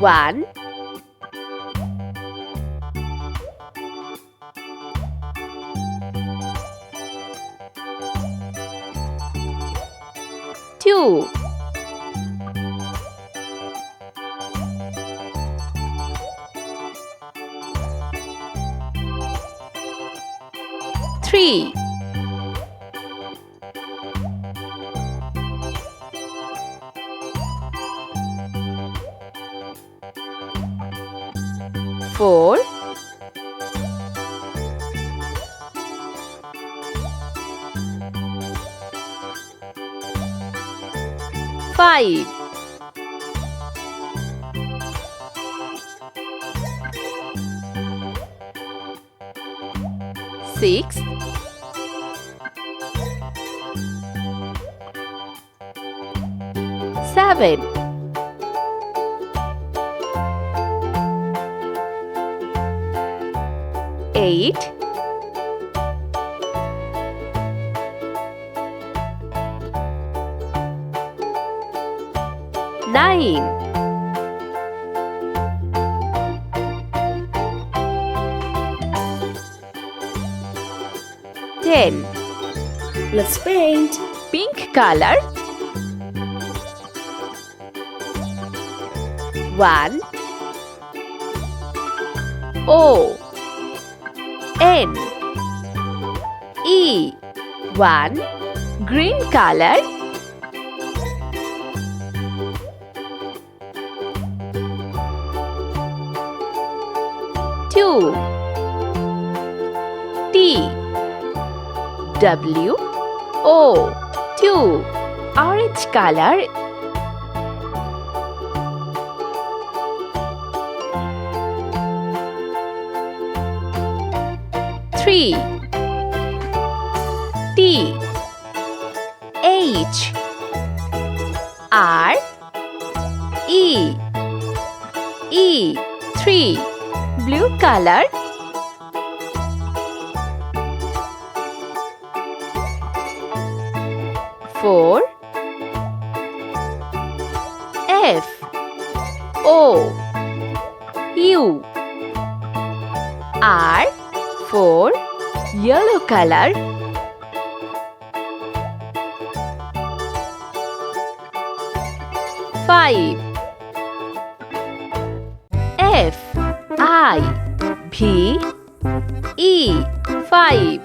1 2 3 4 5 6 7 8 9 10 Let's paint. Pink color 1 O N E 1 Green color 2 T W O 2 Orange color 3 T H R E 3 Blue color 4 F O U R 4 Yellow color 5 F I P E 5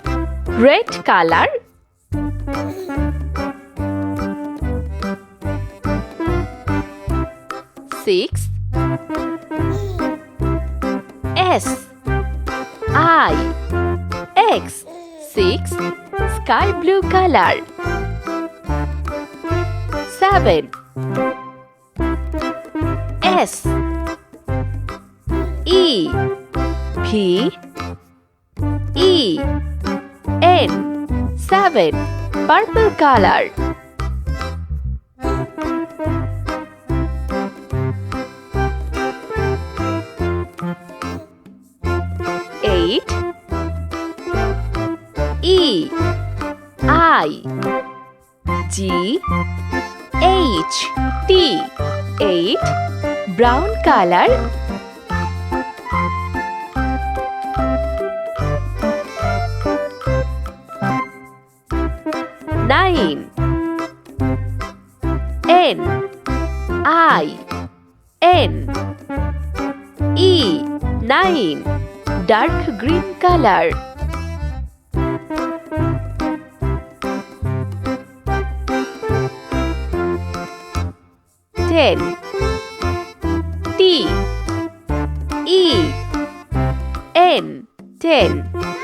Red color 6 S I X 6 Sky blue color 7 S E P E N 7 Purple color 8 E I G H T 8 Brown color 9 N I N E 9 Dark green color 10 T E N 10